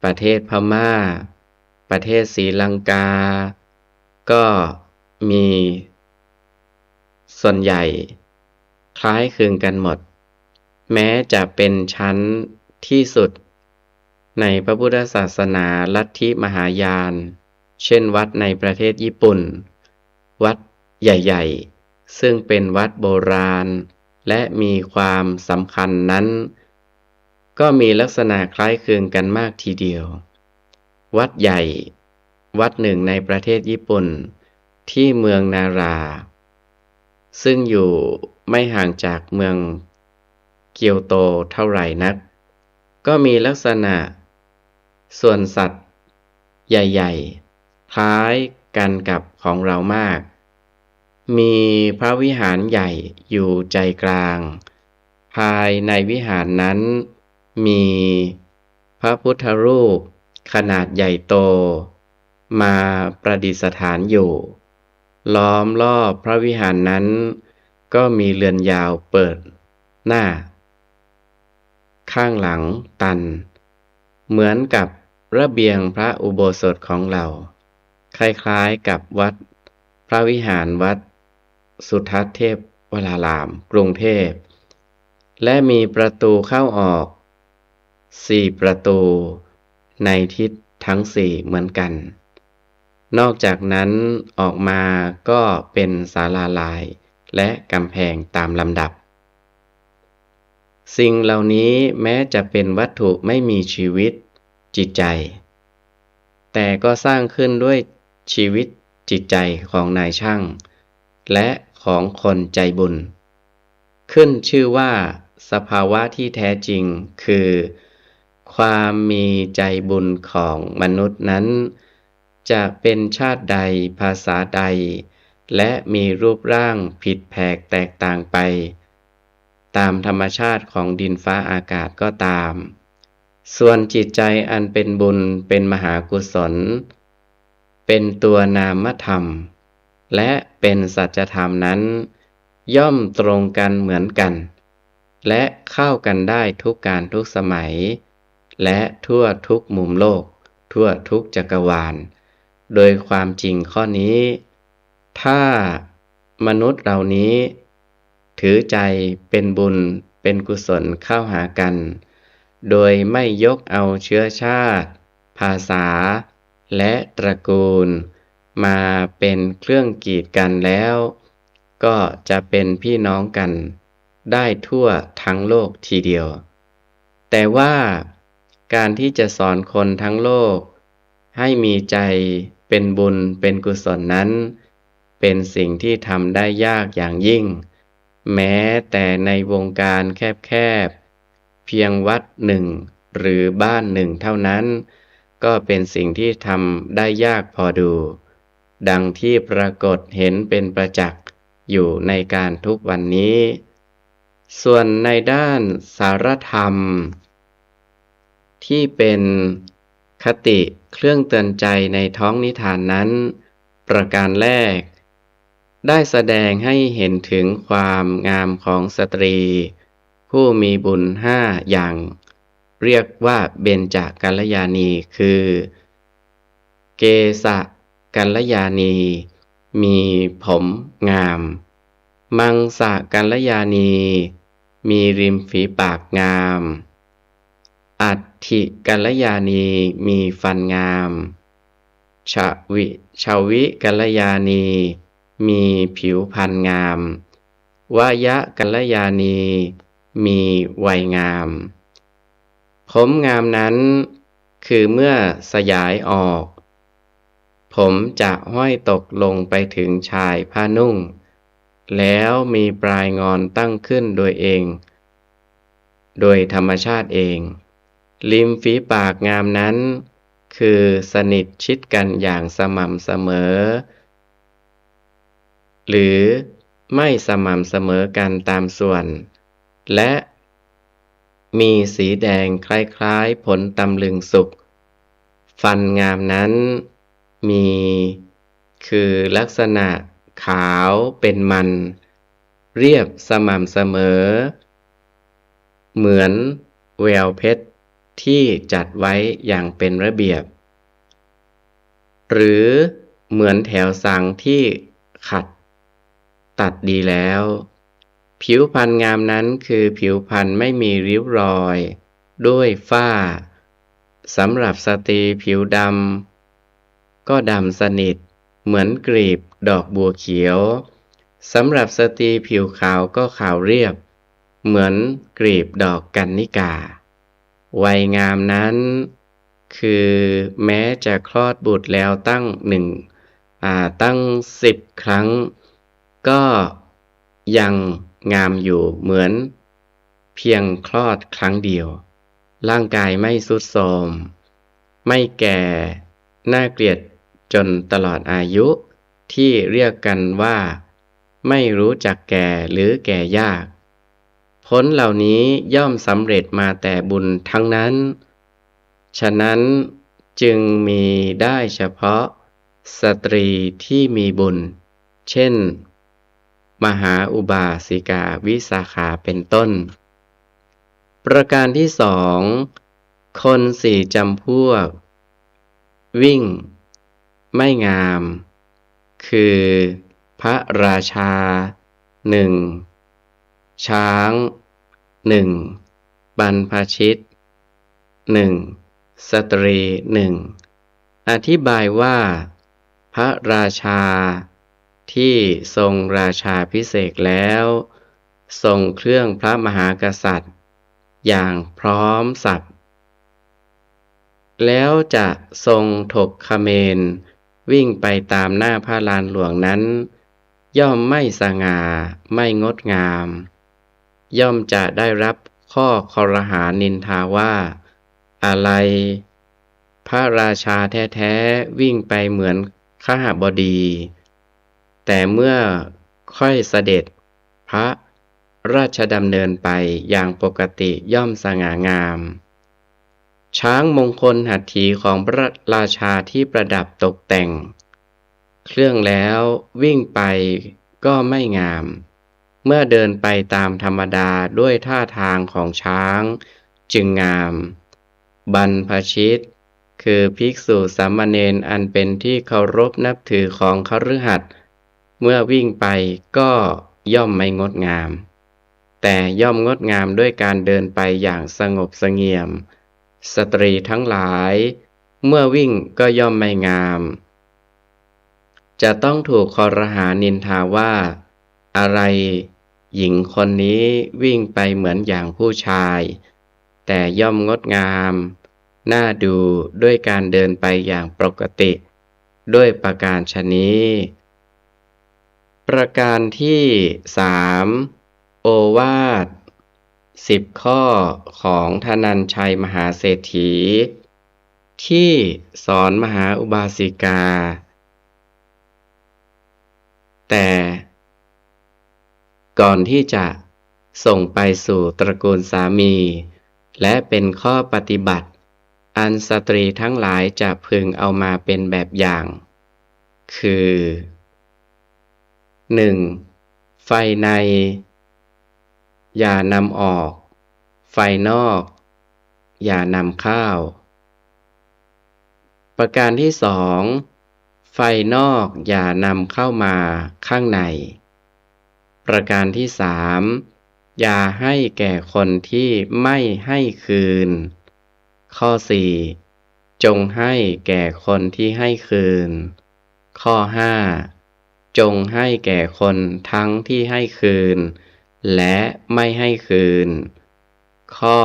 S3: ประเทศพม่า ประเทศศรีลังกา ก็มีส่วนใหญ่คล้ายคลึงกันหมด แม้จะเป็นชั้นที่สุดในพระพุทธศาสนาลัทธิมหายาน เช่นวัดในประเทศญี่ปุ่น วัดใหญ่ๆ ซึ่งเป็นวัดโบราณและมีความสำคัญนั้น ก็มีลักษณะคล้ายคลึงกันมากทีเดียว วัดใหญ่วัดหนึ่งในประเทศญี่ปุ่นที่เมืองนารา ซึ่งอยู่ไม่ห่างจากเมืองเกียวโตเท่าไหร่นัก ก็มีลักษณะส่วนสัตว์ใหญ่ๆคล้ายกันกับของเรามาก มีพระวิหารใหญ่อยู่ใจกลาง ภายในวิหารนั้นมีพระพุทธรูปขนาดใหญ่โตมาประดิษฐานอยู่ ล้อมรอบพระวิหารนั้นก็มีเรือนยาวเปิดหน้า ข้างหลังตัน เหมือนกับระเบียงพระอุโบสถของเรา คล้ายๆกับวัดพระวิหารวัดสุทัศน์เทพวรารามกรุงเทพ และมีประตูเข้าออก4 ประตูในทิศทั้ง4เหมือนกัน นอกจากนั้นออกมาก็เป็นศาลาลายและกำแพงตามลำดับ สิ่งเหล่านี้แม้จะเป็นวัตถุไม่มีชีวิตจิตใจ แต่ก็สร้างขึ้นด้วยชีวิตจิตใจของนายช่างและของคนใจบุญ ขึ้นชื่อว่าสภาวะที่แท้จริงคือ ความมีใจบุญของมนุษย์นั้น จะเป็นชาติใดภาษาใด และมีรูปร่างผิดแผกแตกต่างไปตามธรรมชาติของดินฟ้าอากาศก็ตามส่วนจิตใจอันเป็นบุญเป็นมหากุศลเป็นตัวนามธรรมและเป็นสัจธรรมนั้นย่อมตรงกันเหมือนกันและเข้ากันได้ทุกการทุกสมัยและทั่วทุกมุมโลกทั่วทุกจักรวาลโดยความจริงข้อนี้ถ้ามนุษย์เหล่านี้ถือใจเป็นบุญเป็นกุศลเข้าหากันโดยไม่ยกเอาเชื้อชาติภาษาและตระกูลมาเป็นเครื่องกีดกันแล้วก็จะเป็นพี่น้องกันได้ทั่วทั้งโลกทีเดียวแต่ว่าการที่จะสอนคนทั้งโลกให้มีใจเป็นบุญเป็นกุศลนั้นเป็นสิ่งที่ทำได้ยากอย่างยิ่งแม้แต่ในวงการแคบๆเพียงวัดหนึ่งหรือบ้านหนึ่งเท่านั้นก็เป็นสิ่งที่ทำได้ยากพอดูดังที่ปรากฏเห็นเป็นประจักษ์อยู่ในการทุกวันนี้ส่วนในด้านสารธรรมที่เป็นคติเครื่องเตือนใจในท้องนิทานนั้นประการแรกได้แสดงให้เห็นถึงความงามของสตรีผู้มีบุญ5อย่างเรียกว่าเบญจกัลยาณีคือเกสกัลยาณีมีผมงามมังสกัลยาณีมีริมฝีปากงามอัฏฐิกัลยาณีมีฟันงามชวิกัลยาณีมีผิวพรรณงามวยกัลยาณีมีวัยงามผมงามนั้นคือเมื่อสยายออกผมจะห้อยตกลงไปถึงชายผ้านุ่งแล้วมีปลายงอนตั้งขึ้นโดยเองโดยธรรมชาติเองริมฝีปากงามนั้นคือสนิทชิดกันอย่างสม่ำเสมอหรือไม่สม่ำเสมอกันตามส่วนและมีสีแดงคล้ายๆผลตำลึงสุกฟันงามนั้นมีคือลักษณะขาวเป็นมันเรียบสม่ำเสมอเหมือนแววเพชรที่จัดไว้อย่างเป็นระเบียบหรือเหมือนแถวสังที่ขัดตัดดีแล้วผิวพรรณงามนั้นคือผิวพรรณไม่มีริ้วรอยด้วยฝ้าสำหรับสตรีผิวดำก็ดำสนิทเหมือนกลีบดอกบัวเขียวสำหรับสตรีผิวขาวก็ขาวเรียบเหมือนกลีบดอกกันนิกาวัยงามนั้นคือแม้จะคลอดบุตรแล้วตั้ง10 ครั้งก็ยังงามอยู่เหมือนเพียงคลอดครั้งเดียวร่างกายไม่ทรุดโทรมไม่แก่น่าเกลียดจนตลอดอายุที่เรียกกันว่าไม่รู้จักแก่หรือแก่ยากผลเหล่านี้ย่อมสำเร็จมาแต่บุญทั้งนั้นฉะนั้นจึงมีได้เฉพาะสตรีที่มีบุญเช่นมหาอุบาสิกาวิสาขาเป็นต้นประการที่2คน4 จำพวกวิ่งไม่งามคือพระราชา1ช้าง1บรรพชิต1สตรี1อธิบายว่าพระราชาที่ทรงราชาภิเษกแล้วทรงเครื่องพระมหากษัตริย์อย่างพร้อมสับแล้วจะทรงถกเขมรวิ่งไปตามหน้าพระลานหลวงนั้นย่อมไม่สง่าไม่งดงามย่อมจะได้รับข้อครหานินทาว่าอะไรพระราชาแท้ๆวิ่งไปเหมือนขหบดี แต่เมื่อค่อยเสด็จพระราชดำเนินไปอย่างปกติย่อมสง่างาม ช้างมงคลหัตถีของพระราชาที่ประดับตกแต่งเครื่องแล้ววิ่งไปก็ไม่งาม เมื่อเดินไปตามธรรมดาด้วยท่าทางของช้างจึงงาม บรรพชิตคือภิกษุสามเณรอันเป็นที่เคารพนับถือของคฤหัสถ์เมื่อวิ่งไปก็ย่อมไม่งดงาม แต่ย่อมงดงามด้วยการเดินไปอย่างสงบเสงี่ยม สตรีทั้งหลายเมื่อวิ่งก็ย่อมไม่งาม จะต้องถูกคอรหานินทาว่าอะไรหญิงคนนี้วิ่งไปเหมือนอย่างผู้ชาย แต่ย่อมงดงามน่าดูด้วยการเดินไปอย่างปกติด้วยประการฉะนี้ ประการที่3โอวาท10 ข้อของธนัญชัยมหาเศรษฐีที่สอนมหาอุบาสิกาแต่ก่อนที่จะส่งไปสู่ตระกูลสามีและเป็นข้อปฏิบัติอันสตรีทั้งหลายจะพึงเอามาเป็นแบบอย่างคือ 1. ไฟในอย่านำออกไฟนอกอย่านำเข้าประการที่2ไฟนอกอย่านำเข้ามาข้างในประการที่3อย่าให้แก่คนที่ไม่ให้คืนข้อ4จงให้แก่คนที่ให้คืนข้อ5จงให้แก่คนทั้งที่ให้คืนและไม่ให้คืนข้อ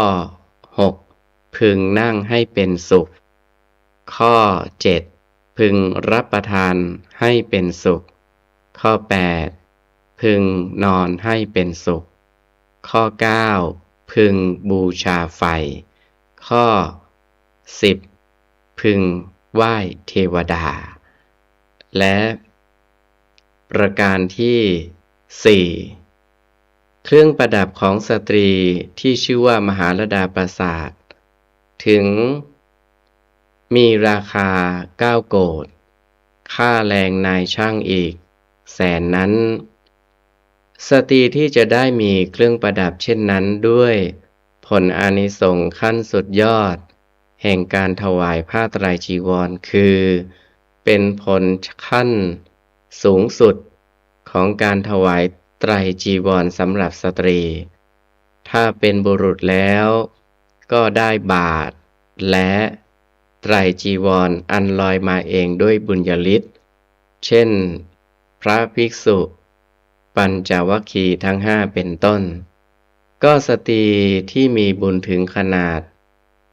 S3: 6พึงนั่งให้เป็นสุขข้อ7พึงรับประทานให้เป็นสุขข้อ8พึงนอนให้เป็นสุขข้อ9พึงบูชาไฟข้อ10พึงไหว้เทวดาและประการที่4เครื่องประดับของสตรีที่ชื่อว่ามหาลดาปราสาทถึงมีราคา9 โกฏค่าแรงนายช่างอีก100,000นั้นสตรีที่จะได้มีเครื่องประดับเช่นนั้นด้วยผลอานิสงส์ขั้นสุดยอดแห่งการถวายผ้าไตรจีวรคือเป็นผลขั้นสูงสุดของการถวายไตรจีวรสำหรับสตรีถ้าเป็นบุรุษแล้วก็ได้บาตรและไตรจีวรอันลอยมาเองด้วยบุญญาฤทธิ์เช่นพระภิกษุปัญจวัคคีย์ทั้ง5เป็นต้นก็สตรีที่มีบุญถึงขนาด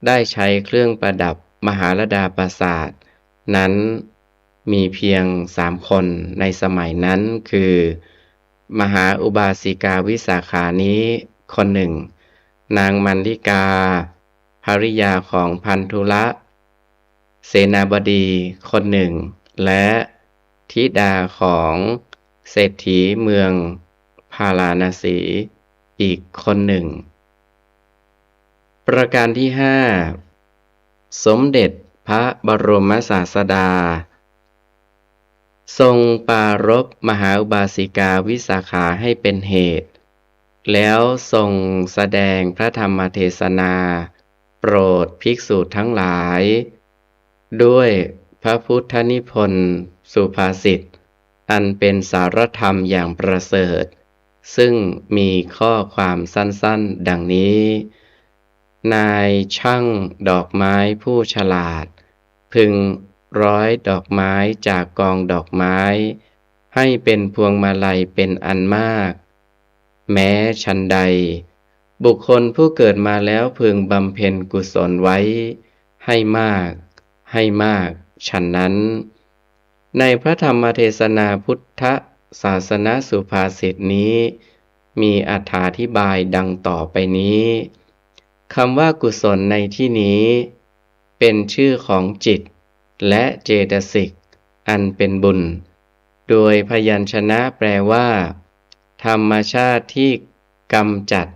S3: ได้ใช้เครื่องประดับมหาลดาปราสาทนั้นมีเพียง3 คนในสมัยนั้นคือมหาอุบาสิกาวิสาขานี้คนหนึ่งนางมันลิกาภริยาของพันธุละเสนาบดีคนหนึ่งและธิดาของเศรษฐีเมืองพาราณสีอีกคนหนึ่งประการที่5สมเด็จพระบรมศาสดาทรงปรารภมหาอุบาสิกาวิสาขาให้เป็นเหตุแล้วทรงแสดงพระธรรมเทศนาโปรดภิกษุทั้งหลายด้วยพระพุทธนิพนธ์สุภาษิตอันเป็นสารธรรมอย่างประเสริฐซึ่งมีข้อความสั้นๆดังนี้นายช่างดอกไม้ผู้ฉลาดพึงร้อยดอกไม้จากกองดอกไม้ให้เป็นพวงมาลัยเป็นอันมากแม้ฉันใดบุคคลผู้เกิดมาแล้วพึงบำเพ็ญกุศลไว้ให้มากฉันนั้นในพระธรรมเทศนาพุทธศาสนสุภาษิตนี้มีอธิบายดังต่อไปนี้คำว่ากุศลในที่นี้เป็นชื่อของจิตและเจตสิกอันเป็นบุญ โดยพยัญชนะแปลว่า ธรรมชาติที่กำจัด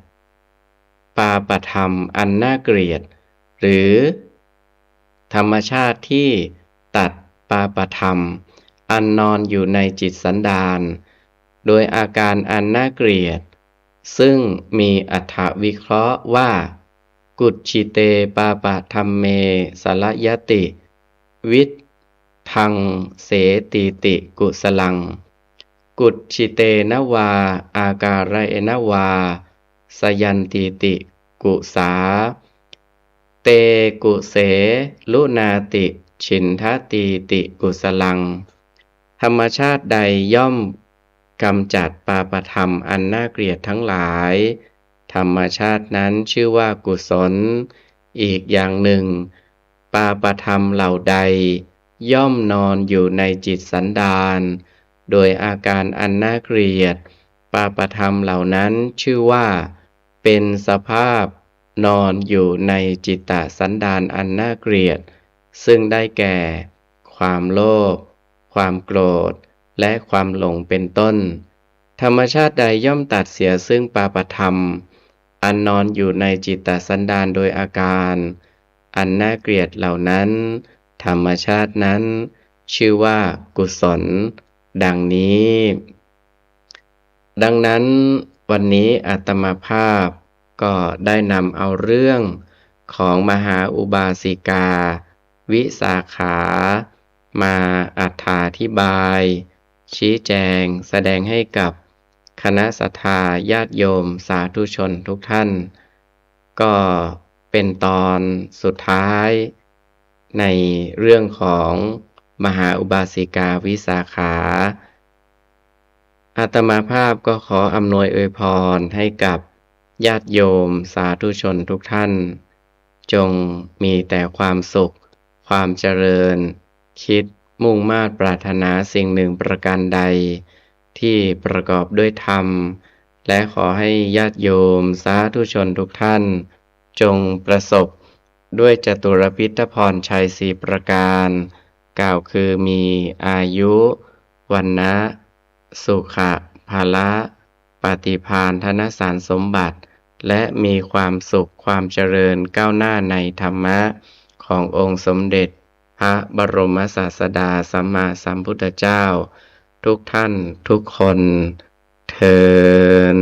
S3: ปาปธรรมอันน่าเกลียด หรือ ธรรมชาติที่ตัดปาปธรรมอันนอนอยู่ในจิตสันดานโดยอาการอันน่าเกลียดซึ่งมีอรรถวิเคราะห์ว่า กุจฉิเตปาปธรรมเมสลยติ วิทังเสติติกุสลัง กุจฉิเตนวาอาการเอนวาสยันติติกุสาเตกุเสลุนาติฉินทติติกุสลัง ธรรมชาติใดย่อมกำจัดปาปธรรมอันน่าเกลียดทั้งหลายธรรมชาตินั้นชื่อว่ากุศลอีกอย่างหนึ่งปาปธรรมเหล่าใดย่อมนอนอยู่ในจิตสันดานโดยอาการอันน่าเกลียดปาปธรรมเหล่านั้นชื่อว่าเป็นสภาพนอนอยู่ในจิตตสันดานอันน่าเกลียดซึ่งได้แก่ความโลภความโกรธและความหลงเป็นต้นธรรมชาติใดย่อมตัดเสียซึ่งปาปธรรมอันนอนอยู่ในจิตตสันดานโดยอาการอันน่าเกลียดเหล่านั้นธรรมชาตินั้นชื่อว่ากุศลดังนี้ดังนั้นวันนี้อาตมาภาพก็ได้นำเอาเรื่องของมหาอุบาสิกาวิสาขามาอธิบายชี้แจงแสดงให้กับคณะศรัทธาญาติโยมสาธุชนทุกท่านก็เป็นตอนสุดท้ายในเรื่องของมหาอุบาสิกาวิสาขาอาตมาภาพก็ขออำนวยอวยพรให้กับญาติโยมสาธุชนทุกท่านจงมีแต่ความสุขความเจริญคิดมุ่งมา่ปรารถนาสิ่งหนึ่งประการใดที่ประกอบด้วยธรรมและขอให้ญาติโยมสาธุชนทุกท่านจงประสบด้วยจตุรพิธพรชัย4ประการกล่าวคือมีอายุวันนะสุขะภาละปฏิภาณธนสารสมบัติและมีความสุขความเจริญก้าวหน้าในธรรมะขององค์สมเด็จพระบรมศาสดาสัมมาสัมพุทธเจ้าทุกท่านทุกคนเทอญ